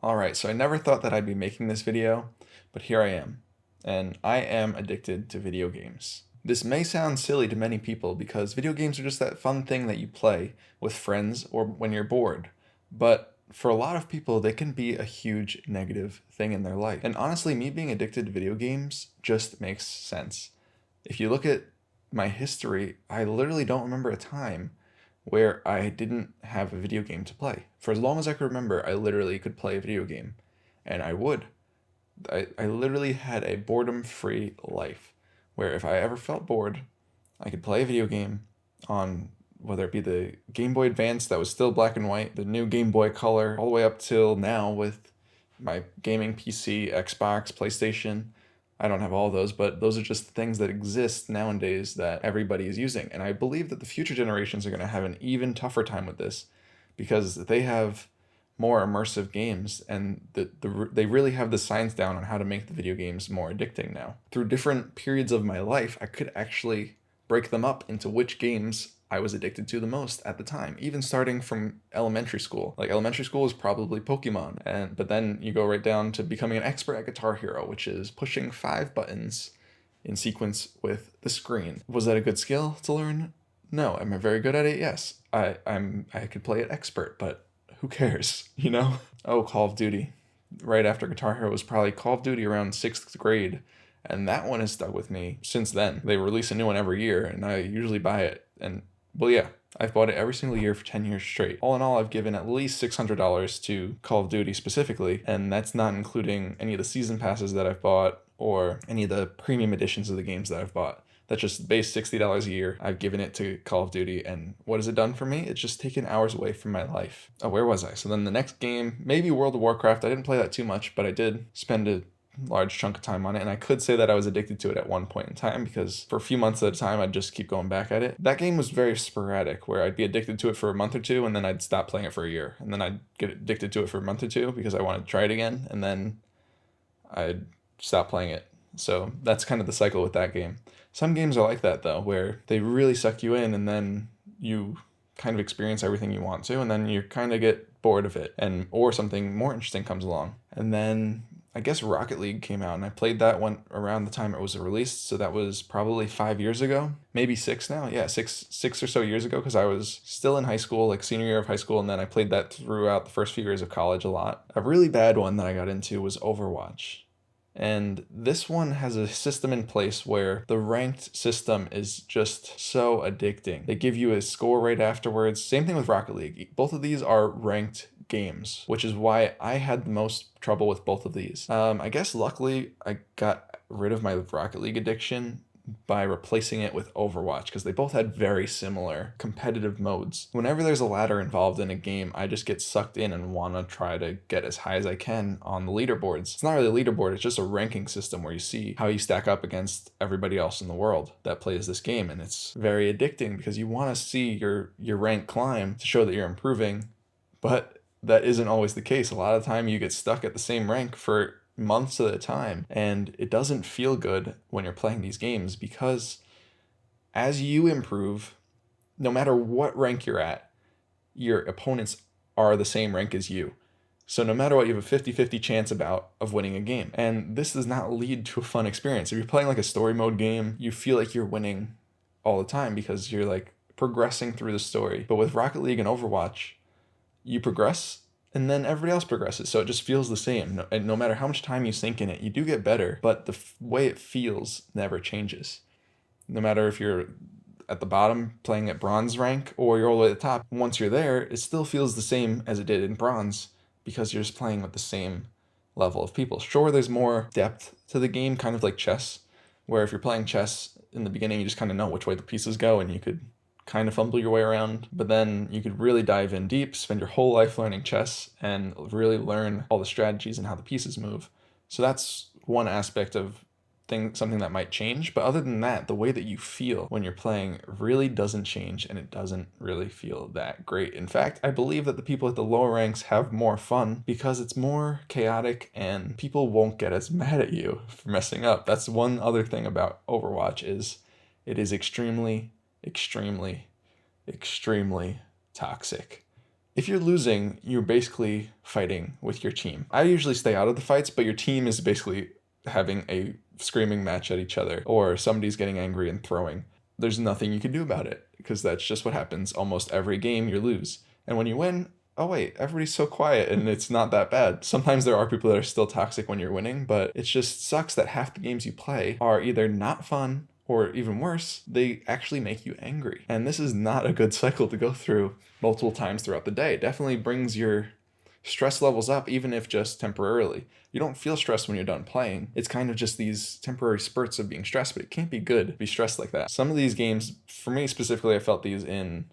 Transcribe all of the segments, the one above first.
Alright, so I never thought that I'd be making this video, but here I am, and I am addicted to video games. This may sound silly to many people because video games are just that fun thing that you play with friends or when you're bored, but for a lot of people, they can be a huge negative thing in their life. And honestly, me being addicted to video games just makes sense. If you look at my history, I literally don't remember a time where I didn't have a video game to play. For as long as I could remember, I literally could play a video game. And I would. I literally had a boredom free life where if I ever felt bored, I could play a video game on whether it be the Game Boy Advance that was still black and white, the new Game Boy Color, all the way up till now with my gaming PC, Xbox, PlayStation. I don't have all those, but those are just things that exist nowadays that everybody is using. And I believe that the future generations are going to have an even tougher time with this because they have more immersive games and they really have the science down on how to make the video games more addicting now. Through different periods of my life, I could actually break them up into which games I was addicted to the most at the time, even starting from elementary school. Like elementary school is probably Pokemon, but then you go right down to becoming an expert at Guitar Hero, which is pushing 5 buttons in sequence with the screen. Was that a good skill to learn? No. Am I very good at it? Yes. I could play it expert, but who cares, you know? Oh, Call of Duty. Right after Guitar Hero was probably Call of Duty around 6th grade. And that one has stuck with me since then. They release a new one every year, and I usually buy it. And, well, yeah, I've bought it every single year for 10 years straight. All in all, I've given at least $600 to Call of Duty specifically, and that's not including any of the season passes that I've bought or any of the premium editions of the games that I've bought. That's just base $60 a year. I've given it to Call of Duty, and what has it done for me? It's just taken hours away from my life. Oh, where was I? So then the next game, maybe World of Warcraft. I didn't play that too much, but I did spend a large chunk of time on it, and I could say that I was addicted to it at one point in time because for a few months at a time I'd just keep going back at it. That game was very sporadic where I'd be addicted to it for a month or two and then I'd stop playing it for a year, and then I'd get addicted to it for a month or two because I wanted to try it again, and then I'd stop playing it. So that's kind of the cycle with that game. Some games are like that though, where they really suck you in and then you kind of experience everything you want to, and then you kind of get bored of it, and or something more interesting comes along. And then I guess Rocket League came out, and I played that one around the time it was released, so that was probably 5 years ago, maybe 6 now. Yeah, six or so years ago, because I was still in high school, like senior year of high school, and then I played that throughout the first few years of college a lot. A really bad one that I got into was Overwatch. And this one has a system in place where the ranked system is just so addicting. They give you a score right afterwards. Same thing with Rocket League. Both of these are ranked games, which is why I had the most trouble with both of these. I guess luckily I got rid of my Rocket League addiction by replacing it with Overwatch because they both had very similar competitive modes. Whenever there's a ladder involved in a game, I just get sucked in and want to try to get as high as I can on the leaderboards. It's not really a leaderboard, it's just a ranking system where you see how you stack up against everybody else in the world that plays this game, and it's very addicting because you want to see your rank climb to show that you're improving, but that isn't always the case. A lot of the time you get stuck at the same rank for months at a time, and it doesn't feel good when you're playing these games because as you improve, no matter what rank you're at, your opponents are the same rank as you. So no matter what, you have a 50-50 chance of winning a game. And this does not lead to a fun experience. If you're playing like a story mode game, you feel like you're winning all the time because you're like progressing through the story. But with Rocket League and Overwatch, you progress and then everybody else progresses, so it just feels the same. And no matter how much time you sink in it, you do get better, but the way it feels never changes. No matter if you're at the bottom playing at bronze rank or you're all the way at the top, once you're there, it still feels the same as it did in bronze because you're just playing with the same level of people. Sure, there's more depth to the game, kind of like chess, where if you're playing chess in the beginning, you just kind of know which way the pieces go and you could kind of fumble your way around, but then you could really dive in deep, spend your whole life learning chess, and really learn all the strategies and how the pieces move. So that's one aspect of something that might change, but other than that, the way that you feel when you're playing really doesn't change, and it doesn't really feel that great. In fact, I believe that the people at the lower ranks have more fun because it's more chaotic and people won't get as mad at you for messing up. That's one other thing about Overwatch is it is extremely, extremely toxic. If you're losing, you're basically fighting with your team. I usually stay out of the fights, but your team is basically having a screaming match at each other, or somebody's getting angry and throwing. There's nothing you can do about it, because that's just what happens. Almost every game you lose. And when you win, oh wait, everybody's so quiet and it's not that bad. Sometimes there are people that are still toxic when you're winning, but it just sucks that half the games you play are either not fun, or even worse, they actually make you angry. And this is not a good cycle to go through multiple times throughout the day. It definitely brings your stress levels up, even if just temporarily. You don't feel stressed when you're done playing. It's kind of just these temporary spurts of being stressed, but it can't be good to be stressed like that. Some of these games, for me specifically, I felt these in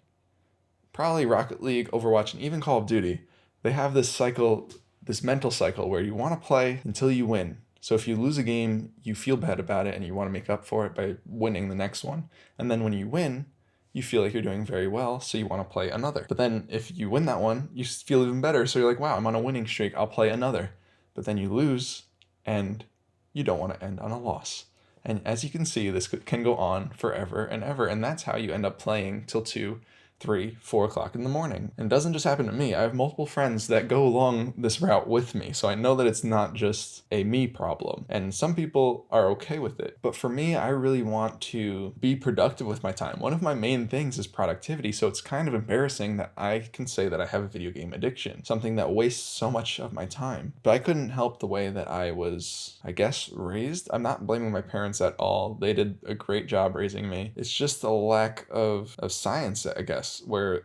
probably Rocket League, Overwatch, and even Call of Duty. They have this cycle, this mental cycle where you want to play until you win. So if you lose a game, you feel bad about it and you want to make up for it by winning the next one. And then when you win, you feel like you're doing very well, so you want to play another. But then if you win that one, you feel even better, so you're like, wow, I'm on a winning streak, I'll play another. But then you lose, and you don't want to end on a loss. And as you can see, this can go on forever and ever, and that's how you end up playing till 2, 3, 4 o'clock in the morning. And it doesn't just happen to me. I have multiple friends that go along this route with me, so I know that it's not just a me problem. And some people are okay with it. But for me, I really want to be productive with my time. One of my main things is productivity, so it's kind of embarrassing that I can say that I have a video game addiction, something that wastes so much of my time. But I couldn't help the way that I was, I guess, raised. I'm not blaming my parents at all. They did a great job raising me. It's just a lack of science, I guess, where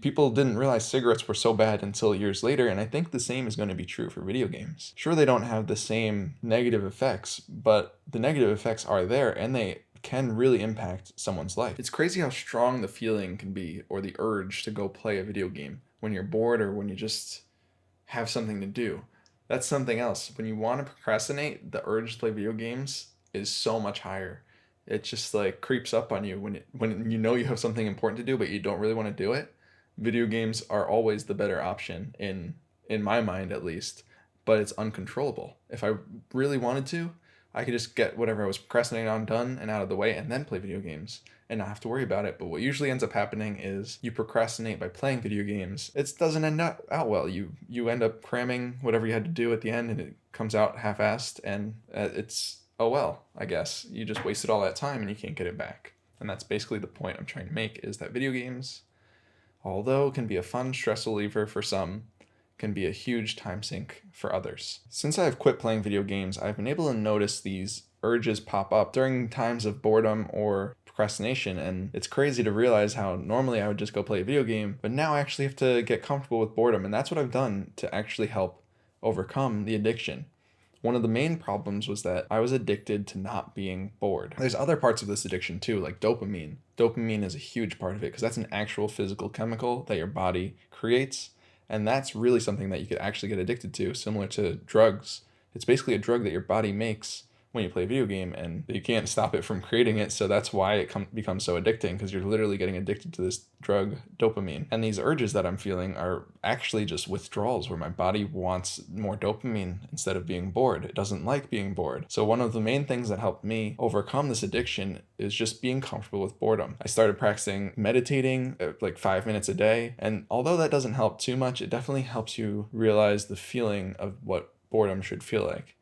people didn't realize cigarettes were so bad until years later, and I think the same is going to be true for video games. Sure, they don't have the same negative effects, but the negative effects are there, and they can really impact someone's life. It's crazy how strong the feeling can be, or the urge to go play a video game when you're bored or when you just have something to do. That's something else. When you want to procrastinate, the urge to play video games is so much higher. It just like creeps up on you when you know you have something important to do, but you don't really want to do it. Video games are always the better option in my mind, at least, but it's uncontrollable. If I really wanted to, I could just get whatever I was procrastinating on done and out of the way and then play video games and not have to worry about it. But what usually ends up happening is you procrastinate by playing video games. It doesn't end up out well. You end up cramming whatever you had to do at the end, and it comes out half-assed, and it's oh well, I guess. You just wasted all that time and you can't get it back. And that's basically the point I'm trying to make, is that video games, although can be a fun stress reliever for some, can be a huge time sink for others. Since I've quit playing video games, I've been able to notice these urges pop up during times of boredom or procrastination, and it's crazy to realize how normally I would just go play a video game, but now I actually have to get comfortable with boredom, and that's what I've done to actually help overcome the addiction. One of the main problems was that I was addicted to not being bored. There's other parts of this addiction too, like dopamine. Dopamine is a huge part of it because that's an actual physical chemical that your body creates, and that's really something that you could actually get addicted to, similar to drugs. It's basically a drug that your body makes when you play a video game, and you can't stop it from creating it, so that's why it becomes so addicting, because you're literally getting addicted to this drug, dopamine. And these urges that I'm feeling are actually just withdrawals, where my body wants more dopamine instead of being bored. It doesn't like being bored. So one of the main things that helped me overcome this addiction is just being comfortable with boredom. I started practicing meditating like 5 minutes a day, and although that doesn't help too much, it definitely helps you realize the feeling of what boredom should feel like.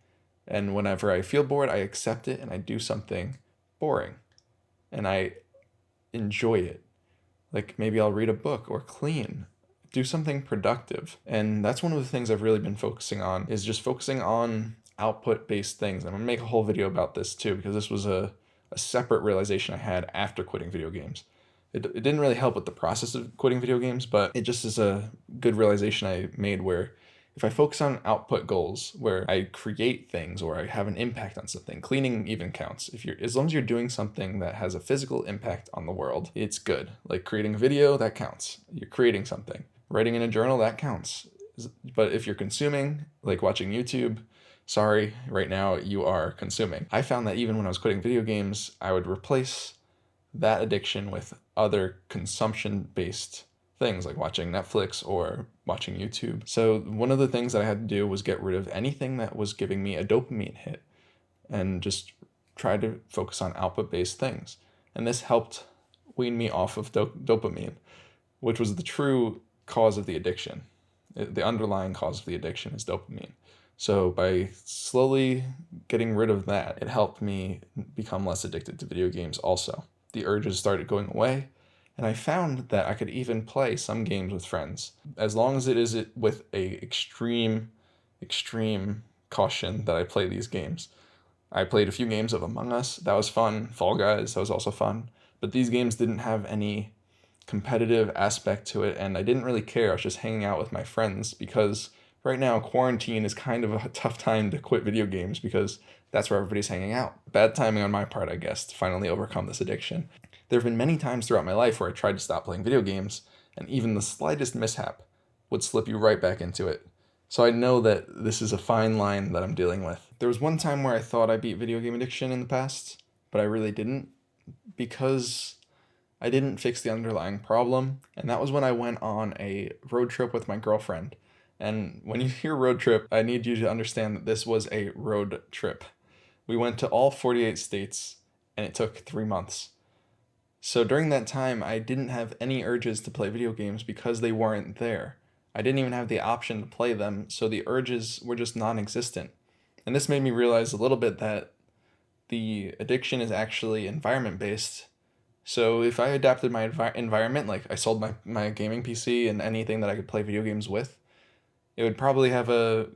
And whenever I feel bored, I accept it and I do something boring. And I enjoy it. Like maybe I'll read a book or clean, do something productive. And that's one of the things I've really been focusing on, is just focusing on output-based things. I'm gonna make a whole video about this too, because this was a separate realization I had after quitting video games. It didn't really help with the process of quitting video games, but it just is a good realization I made, where if I focus on output goals, where I create things or I have an impact on something, cleaning even counts. As long as you're doing something that has a physical impact on the world, it's good. Like creating a video, that counts. You're creating something. Writing in a journal, that counts. But if you're consuming, like watching YouTube, sorry, right now you are consuming. I found that even when I was quitting video games, I would replace that addiction with other consumption-based things, like watching Netflix or watching YouTube. So one of the things that I had to do was get rid of anything that was giving me a dopamine hit and just try to focus on output-based things. And this helped wean me off of dopamine, which was the true cause of the addiction. The underlying cause of the addiction is dopamine. So by slowly getting rid of that, it helped me become less addicted to video games also. The urges started going away, and I found that I could even play some games with friends, as long as it is with a extreme caution that I play these games. I played a few games of Among Us. That was fun. Fall Guys, that was also fun. But these games didn't have any competitive aspect to it, and I didn't really care. I was just hanging out with my friends because right now quarantine is kind of a tough time to quit video games because that's where everybody's hanging out. Bad timing on my part, I guess, to finally overcome this addiction. There have been many times throughout my life where I tried to stop playing video games, and even the slightest mishap would slip you right back into it. So I know that this is a fine line that I'm dealing with. There was one time where I thought I beat video game addiction in the past, but I really didn't, because I didn't fix the underlying problem, and that was when I went on a road trip with my girlfriend. And when you hear road trip, I need you to understand that this was a road trip. We went to all 48 states, and it took 3 months. So during that time, I didn't have any urges to play video games because they weren't there. I didn't even have the option to play them, so the urges were just non-existent. And this made me realize a little bit that the addiction is actually environment-based. So if I adapted my environment, like I sold my gaming PC and anything that I could play video games with, it would probably have a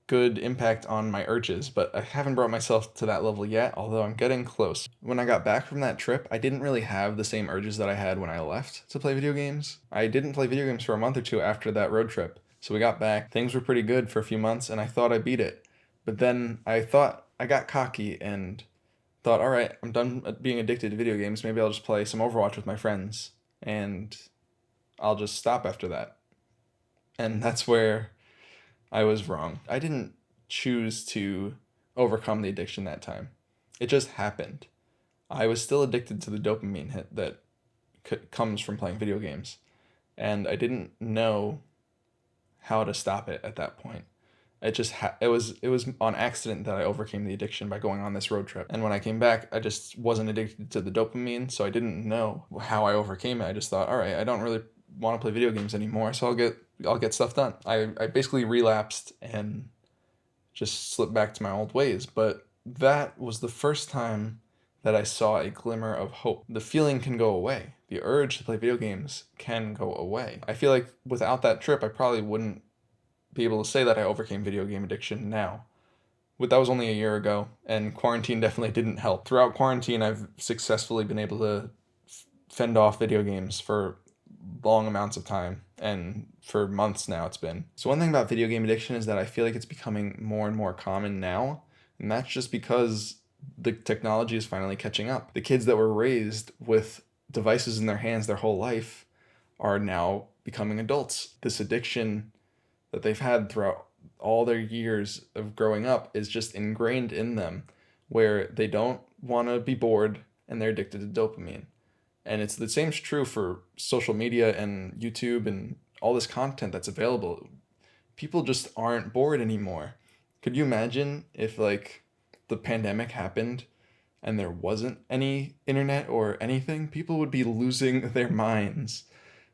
good impact on my urges, but I haven't brought myself to that level yet, although I'm getting close. When I got back from that trip, I didn't really have the same urges that I had when I left to play video games. I didn't play video games for a month or two after that road trip. So we got back, things were pretty good for a few months, and I thought I beat it. But then I thought I got cocky and thought, all right, I'm done being addicted to video games. Maybe I'll just play some Overwatch with my friends, and I'll just stop after that. And that's where I was wrong. I didn't choose to overcome the addiction that time. It just happened. I was still addicted to the dopamine hit that comes from playing video games, and I didn't know how to stop it at that point. It just it was on accident that I overcame the addiction by going on this road trip. And when I came back, I just wasn't addicted to the dopamine, so I didn't know how I overcame it. I just thought, all right, I don't really want to play video games anymore, so I'll get stuff done. I basically relapsed and just slipped back to my old ways, but that was the first time that I saw a glimmer of hope. The feeling can go away. The urge to play video games can go away. I feel like without that trip, I probably wouldn't be able to say that I overcame video game addiction now. But that was only a year ago, and quarantine definitely didn't help. Throughout quarantine, I've successfully been able to fend off video games for long amounts of time, and for months now it's been. So one thing about video game addiction is that I feel like it's becoming more and more common now, and that's just because the technology is finally catching up. The kids that were raised with devices in their hands their whole life are now becoming adults. This addiction that they've had throughout all their years of growing up is just ingrained in them, where they don't want to be bored and they're addicted to dopamine. And it's the same's true for social media and YouTube and all this content that's available. People just aren't bored anymore. Could you imagine if like the pandemic happened and there wasn't any internet or anything? People would be losing their minds.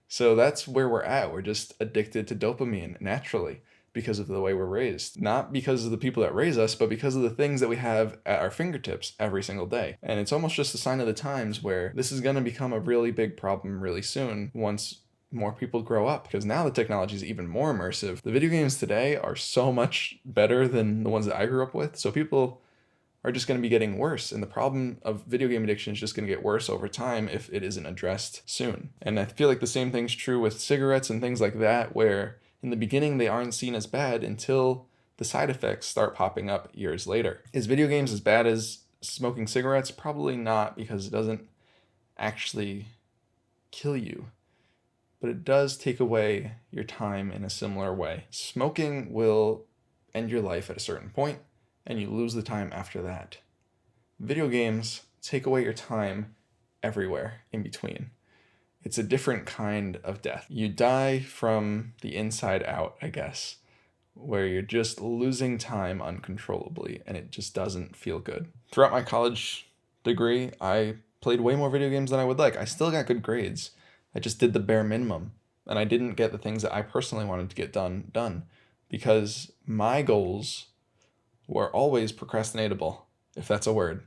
So that's where we're at. We're just addicted to dopamine naturally because of the way we're raised. Not because of the people that raise us, but because of the things that we have at our fingertips every single day. And it's almost just a sign of the times where this is going to become a really big problem really soon once more people grow up, because now the technology is even more immersive. The video games today are so much better than the ones that I grew up with. So people are just going to be getting worse. And the problem of video game addiction is just going to get worse over time if it isn't addressed soon. And I feel like the same thing's true with cigarettes and things like that, where in the beginning they aren't seen as bad until the side effects start popping up years later. Is video games as bad as smoking cigarettes? Probably not, because it doesn't actually kill you, but it does take away your time in a similar way. Smoking will end your life at a certain point, and you lose the time after that. Video games take away your time everywhere in between. It's a different kind of death. You die from the inside out, I guess, where you're just losing time uncontrollably, and it just doesn't feel good. Throughout my college degree, I played way more video games than I would like. I still got good grades. I just did the bare minimum. And I didn't get the things that I personally wanted to get done because my goals were always procrastinatable, if that's a word.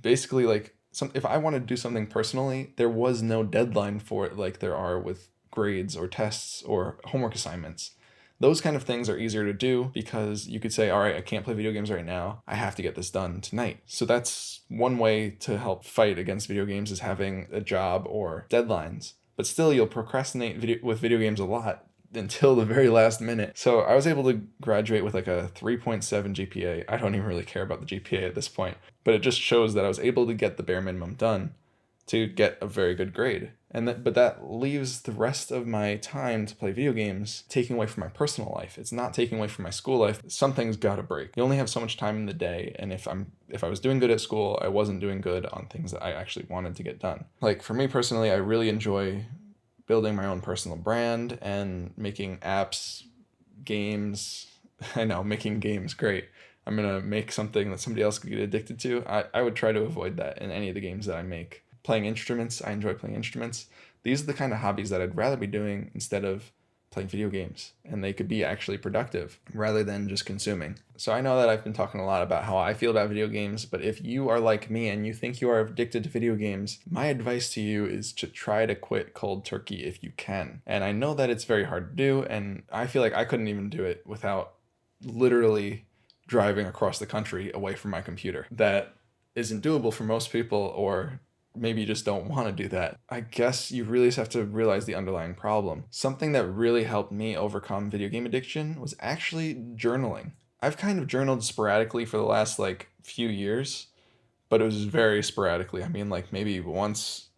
Basically, like, if I wanted to do something personally, there was no deadline for it like there are with grades or tests or homework assignments. Those kind of things are easier to do because you could say, all right, I can't play video games right now. I have to get this done tonight. So that's one way to help fight against video games, is having a job or deadlines. But still, you'll procrastinate with video games a lot until the very last minute. So I was able to graduate with like a 3.7 GPA. I don't even really care about the GPA at this point, but it just shows that I was able to get the bare minimum done to get a very good grade. But that leaves the rest of my time to play video games taking away from my personal life. It's not taking away from my school life. Something's got to break. You only have so much time in the day, and if I was doing good at school, I wasn't doing good on things that I actually wanted to get done. Like for me personally, I really enjoy building my own personal brand and making apps, games. I know, making games, great. I'm going to make something that somebody else could get addicted to. I would try to avoid that in any of the games that I make. Playing instruments, I enjoy playing instruments. These are the kind of hobbies that I'd rather be doing instead of playing video games, and they could be actually productive rather than just consuming. So I know that I've been talking a lot about how I feel about video games, but if you are like me and you think you are addicted to video games, my advice to you is to try to quit cold turkey if you can. And I know that it's very hard to do, and I feel like I couldn't even do it without literally driving across the country away from my computer. That isn't doable for most people, or maybe you just don't want to do that. I guess you really just have to realize the underlying problem. Something that really helped me overcome video game addiction was actually journaling. I've kind of journaled sporadically for the last few years, but it was very sporadically. I mean, like maybe once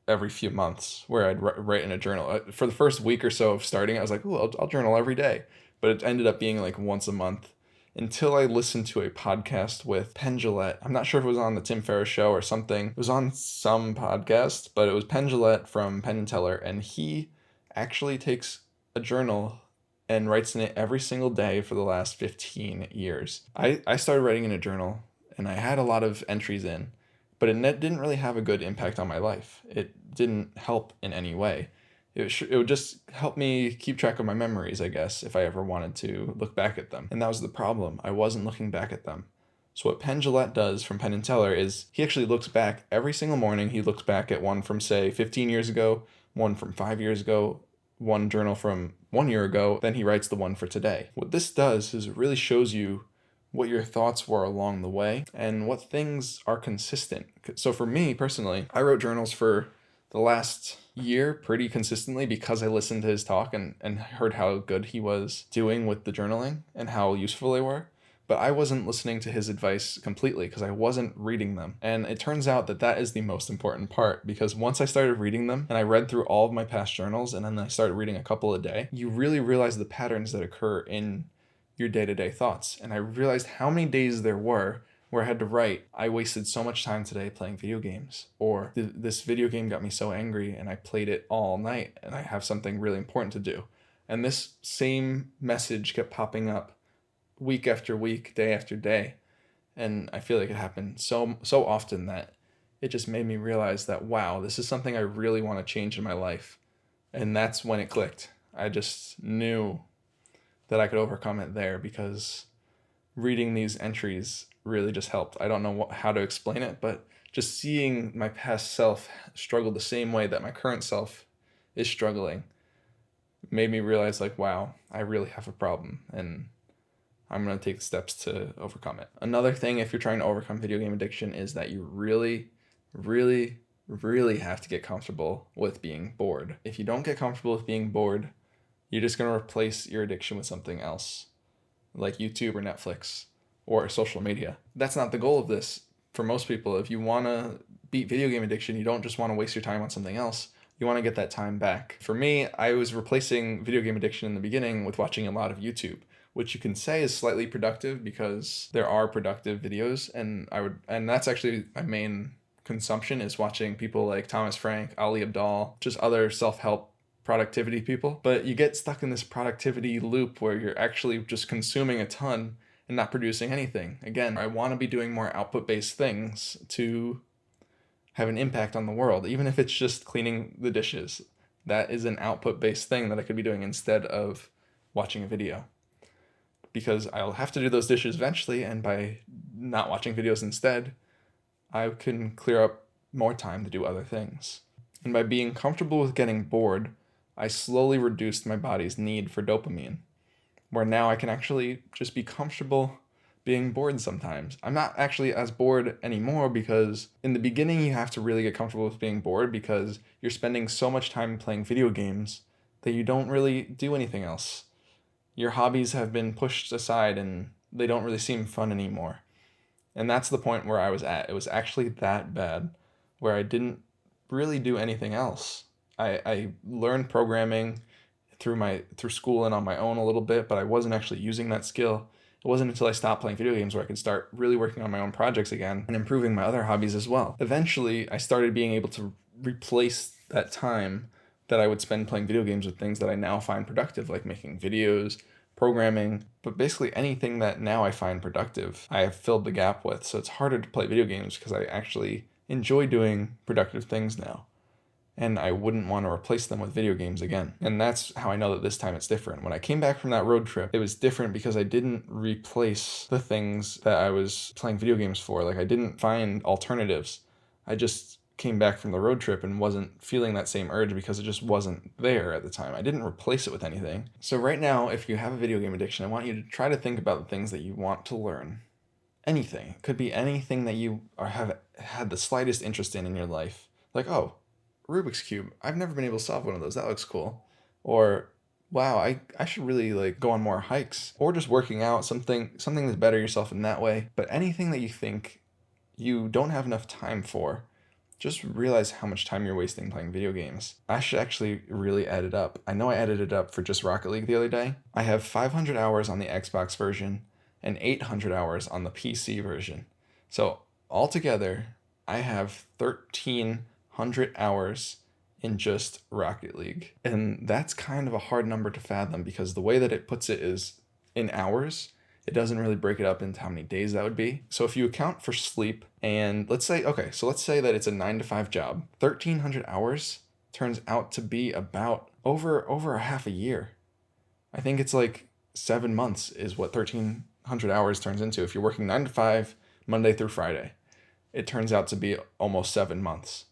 every few months where I'd write in a journal. For the first week or so of starting, I was like, oh, I'll journal every day. But it ended up being like once a month, until I listened to a podcast with Penn Jillette. I'm not sure if it was on the Tim Ferriss show or something. It was on some podcast, but it was Penn Jillette from Penn and Teller, and he actually takes a journal and writes in it every single day for the last 15 years. I started writing in a journal, and I had a lot of entries in, but it didn't really have a good impact on my life. It didn't help in any way. It would just help me keep track of my memories, I guess, if I ever wanted to look back at them. And that was the problem. I wasn't looking back at them. So what Penn Jillette does from Penn and Teller is he actually looks back every single morning. He looks back at one from, say, 15 years ago, one from 5 years ago, one journal from 1 year ago, then he writes the one for today. What this does is it really shows you what your thoughts were along the way and what things are consistent. So for me personally, I wrote journals for the last year pretty consistently because I listened to his talk and heard how good he was doing with the journaling and how useful they were. But I wasn't listening to his advice completely because I wasn't reading them. And it turns out that is the most important part, because once I started reading them and I read through all of my past journals and then I started reading a couple a day, you really realize the patterns that occur in your day-to-day thoughts. And I realized how many days there were where I had to write, I wasted so much time today playing video games, or this video game got me so angry and I played it all night and I have something really important to do. And this same message kept popping up week after week, day after day. And I feel like it happened so often that it just made me realize that, wow, this is something I really want to change in my life. And that's when it clicked. I just knew that I could overcome it there, because reading these entries really just helped. I don't know how to explain it, but just seeing my past self struggle the same way that my current self is struggling made me realize, wow, I really have a problem, and I'm going to take steps to overcome it. Another thing, if you're trying to overcome video game addiction, is that you really, really, really have to get comfortable with being bored. If you don't get comfortable with being bored, you're just going to replace your addiction with something else, like YouTube or Netflix or social media. That's not the goal of this for most people. If you want to beat video game addiction, you don't just want to waste your time on something else. You want to get that time back. For me, I was replacing video game addiction in the beginning with watching a lot of YouTube, which you can say is slightly productive because there are productive videos, and that's actually my main consumption, is watching people like Thomas Frank, Ali Abdaal, just other self-help productivity people. But you get stuck in this productivity loop where you're actually just consuming a ton and not producing anything. Again, I want to be doing more output-based things to have an impact on the world, even if it's just cleaning the dishes. that is an output-based thing that I could be doing instead of watching a video. Because I'll have to do those dishes eventually, and by not watching videos instead, I can clear up more time to do other things. And by being comfortable with getting bored, I slowly reduced my body's need for dopamine, where now I can actually just be comfortable being bored sometimes. I'm not actually as bored anymore because in the beginning you have to really get comfortable with being bored because you're spending so much time playing video games that you don't really do anything else. Your hobbies have been pushed aside and they don't really seem fun anymore. And that's the point where I was at. It was actually that bad where I didn't really do anything else. I learned programming through school and on my own a little bit, but I wasn't actually using that skill. It wasn't until I stopped playing video games where I could start really working on my own projects again and improving my other hobbies as well. Eventually, I started being able to replace that time that I would spend playing video games with things that I now find productive, like making videos, programming, but basically anything that now I find productive, I have filled the gap with. So it's harder to play video games because I actually enjoy doing productive things now. And I wouldn't want to replace them with video games again. And that's how I know that this time it's different. When I came back from that road trip, it was different because I didn't replace the things that I was playing video games for. Like I didn't find alternatives. I just came back from the road trip and wasn't feeling that same urge because it just wasn't there at the time. I didn't replace it with anything. So right now, if you have a video game addiction, I want you to try to think about the things that you want to learn. Anything. It could be anything that you have had the slightest interest in your life. Like, oh, Rubik's Cube. I've never been able to solve one of those. That looks cool. Or, wow, I should really like go on more hikes. Or just working out, something to better yourself in that way. But anything that you think you don't have enough time for, just realize how much time you're wasting playing video games. I should actually really add it up. I know I added it up for just Rocket League the other day. I have 500 hours on the Xbox version and 800 hours on the PC version. So altogether, I have 1,300 hours in just Rocket League. And that's kind of a hard number to fathom because the way that it puts it is in hours. It doesn't really break it up into how many days that would be. So if you account for sleep and let's say that it's a 9 to 5 job, 1,300 hours turns out to be about over a half a year. I think it's like 7 months is what 1,300 hours turns into. If you're working 9 to 5, Monday through Friday, it turns out to be almost 7 months.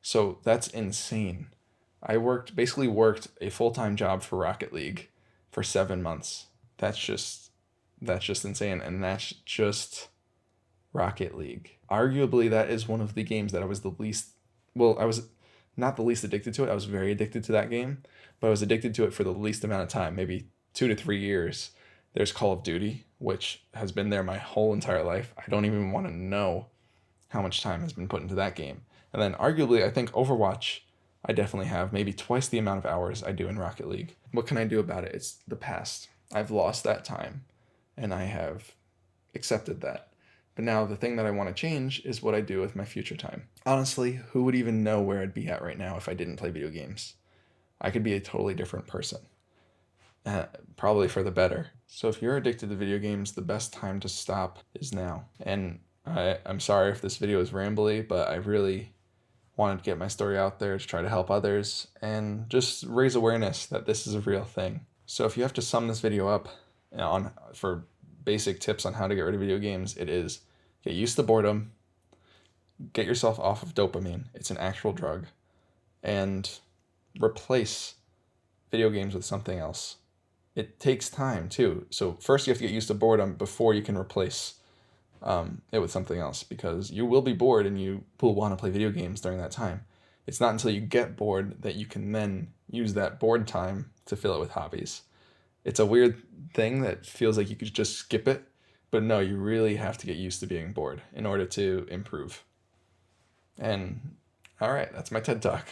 So that's insane. I basically worked a full-time job for Rocket League for 7 months. That's just insane, and that's just Rocket League. Arguably, that is one of the games that I was I was not the least addicted to it. I was very addicted to that game, but I was addicted to it for the least amount of time, maybe 2 to 3 years. There's Call of Duty, which has been there my whole entire life. I don't even want to know how much time has been put into that game. And then arguably, I think Overwatch, I definitely have maybe twice the amount of hours I do in Rocket League. What can I do about it? It's the past. I've lost that time. And I have accepted that. But now the thing that I want to change is what I do with my future time. Honestly, who would even know where I'd be at right now if I didn't play video games? I could be a totally different person. Probably for the better. So if you're addicted to video games, the best time to stop is now. And I'm sorry if this video is rambly, but I really wanted to get my story out there to try to help others and just raise awareness that this is a real thing. So if you have to sum this video up, for basic tips on how to get rid of video games, it is get used to boredom, get yourself off of dopamine, it's an actual drug, and replace video games with something else. It takes time too. So first you have to get used to boredom before you can replace it with something else, because you will be bored and you will want to play video games during that time. It's not until you get bored that you can then use that bored time to fill it with hobbies. It's a weird thing that feels like you could just skip it, but no, you really have to get used to being bored in order to improve. And all right, that's my TED Talk.